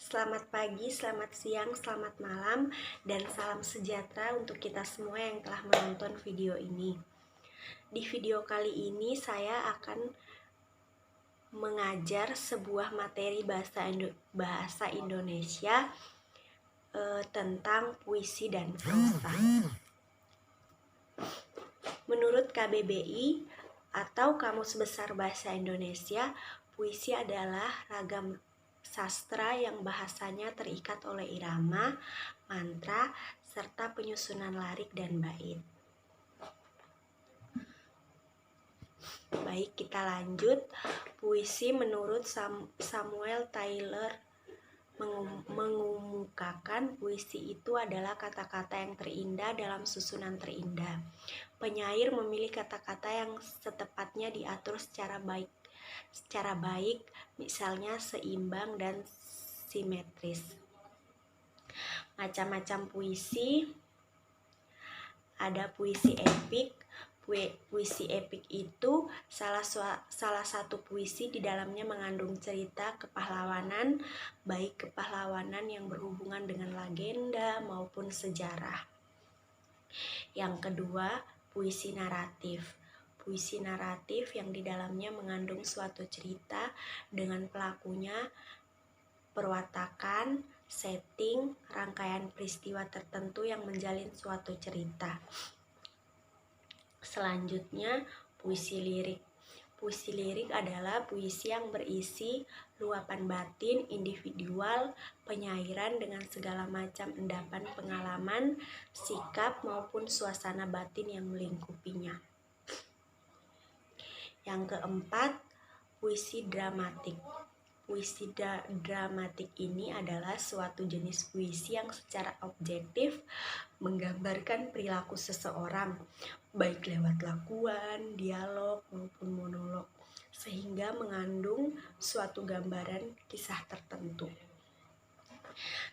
Selamat pagi, selamat siang, selamat malam, dan salam sejahtera untuk kita semua yang telah menonton video ini. Di video kali ini saya akan mengajar sebuah materi bahasa Indonesia tentang puisi dan prosa. Menurut KBBI atau Kamus Besar Bahasa Indonesia, puisi adalah ragam sastra yang bahasanya terikat oleh irama, mantra, serta penyusunan lirik dan bait. Baik, kita lanjut. Puisi menurut Samuel Taylor mengumumkakan puisi itu adalah kata-kata yang terindah dalam susunan terindah. Penyair memilih kata-kata yang setepatnya diatur secara baik, misalnya seimbang dan simetris. Macam-macam puisi, ada puisi epik. Puisi epik itu salah satu puisi di dalamnya mengandung cerita kepahlawanan, baik kepahlawanan yang berhubungan dengan legenda maupun sejarah. Yang kedua, puisi naratif. Puisi naratif yang di dalamnya mengandung suatu cerita dengan pelakunya, perwatakan, setting, rangkaian peristiwa tertentu yang menjalin suatu cerita. Selanjutnya, puisi lirik. Puisi lirik adalah puisi yang berisi luapan batin individual penyairan dengan segala macam endapan pengalaman, sikap maupun suasana batin yang melingkupinya. Yang keempat, puisi dramatik. Puisi dramatik ini adalah suatu jenis puisi yang secara objektif menggambarkan perilaku seseorang, baik lewat lakuan, dialog, maupun monolog, sehingga mengandung suatu gambaran kisah tertentu.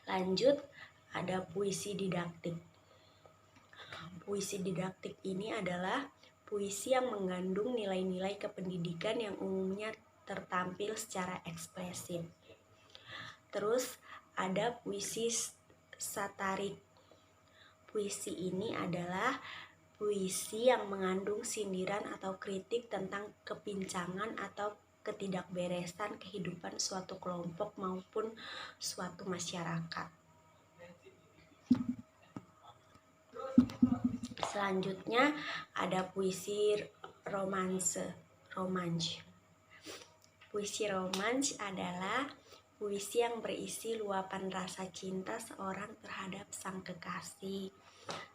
Lanjut, ada puisi didaktik. Puisi didaktik ini adalah puisi yang mengandung nilai-nilai kependidikan yang umumnya tertampil secara ekspresif. Terus ada puisi satarik. Puisi ini adalah puisi yang mengandung sindiran atau kritik tentang kepincangan atau ketidakberesan kehidupan suatu kelompok maupun suatu masyarakat. Selanjutnya ada puisi romanse. Puisi romans adalah puisi yang berisi luapan rasa cinta seorang terhadap sang kekasih.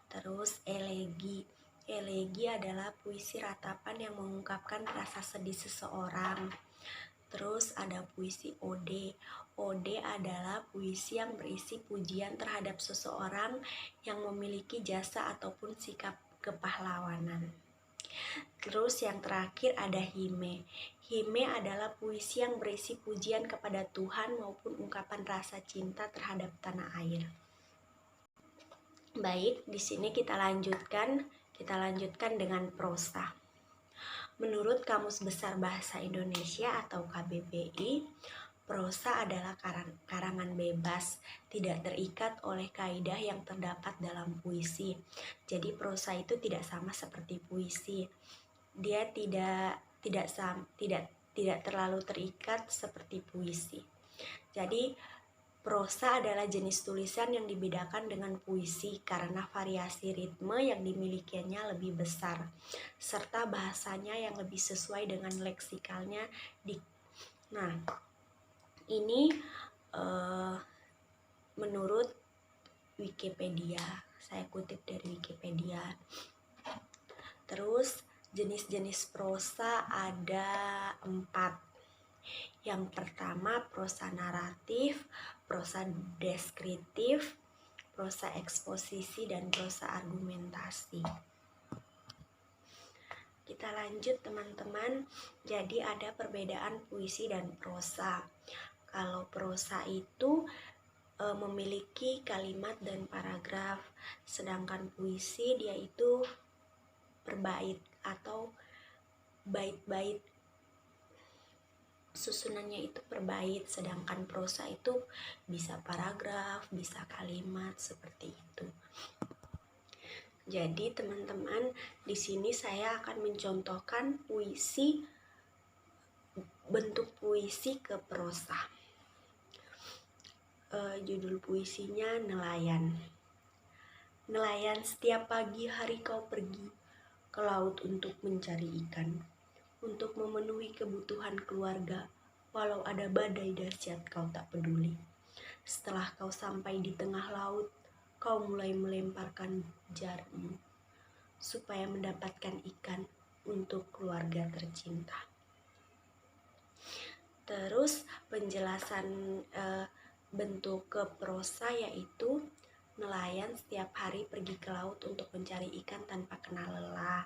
Terus elegi. Elegi adalah puisi ratapan yang mengungkapkan rasa sedih seseorang. Terus ada puisi ode. Ode adalah puisi yang berisi pujian terhadap seseorang yang memiliki jasa ataupun sikap kepahlawanan. Terus yang terakhir ada hime. Hime adalah puisi yang berisi pujian kepada Tuhan maupun ungkapan rasa cinta terhadap tanah air. Baik, di sini kita lanjutkan dengan prosa. Menurut Kamus Besar Bahasa Indonesia atau KBBI, prosa adalah karangan bebas, tidak terikat oleh kaidah yang terdapat dalam puisi. Jadi prosa itu tidak sama seperti puisi. Dia tidak terlalu terikat seperti puisi. Jadi prosa adalah jenis tulisan yang dibedakan dengan puisi karena variasi ritme yang dimilikinya lebih besar, serta bahasanya yang lebih sesuai dengan leksikalnya. Nah, ini menurut Wikipedia, saya kutip dari Wikipedia. Terus jenis-jenis prosa ada 4. Yang pertama prosa naratif, prosa deskriptif, prosa eksposisi, dan prosa argumentasi. Kita lanjut teman-teman. Jadi ada perbedaan puisi dan prosa. Kalau prosa itu memiliki kalimat dan paragraf, sedangkan puisi dia itu berbait atau bait-bait. susunannya itu per bait, sedangkan prosa itu bisa paragraf, bisa kalimat seperti itu. Jadi teman-teman, di sini saya akan mencontohkan bentuk puisi ke prosa. Judul puisinya Nelayan. Nelayan, setiap pagi hari kau pergi ke laut untuk mencari ikan, untuk memenuhi kebutuhan keluarga, walau ada badai dahsyat kau tak peduli. Setelah kau sampai di tengah laut, kau mulai melemparkan jaring supaya mendapatkan ikan untuk keluarga tercinta. Terus penjelasan bentuk ke prosa yaitu nelayan setiap hari pergi ke laut untuk mencari ikan tanpa kenal lelah.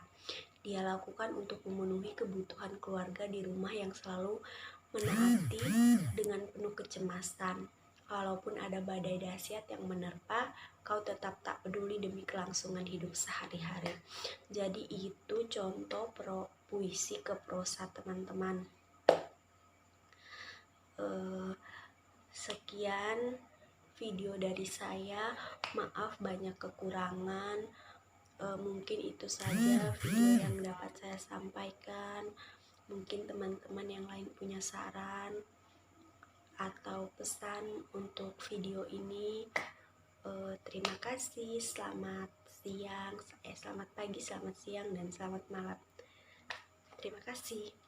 Dia lakukan untuk memenuhi kebutuhan keluarga di rumah yang selalu menaati dengan penuh kecemasan. Walaupun ada badai dahsyat yang menerpa, kau tetap tak peduli demi kelangsungan hidup sehari-hari. Jadi itu contoh puisi ke prosa teman-teman. Sekian video dari saya, maaf banyak kekurangan. Mungkin itu saja video yang dapat saya sampaikan. Mungkin teman-teman yang lain punya saran atau pesan untuk video ini. Terima kasih, selamat siang, selamat pagi, selamat siang, dan selamat malam. Terima kasih.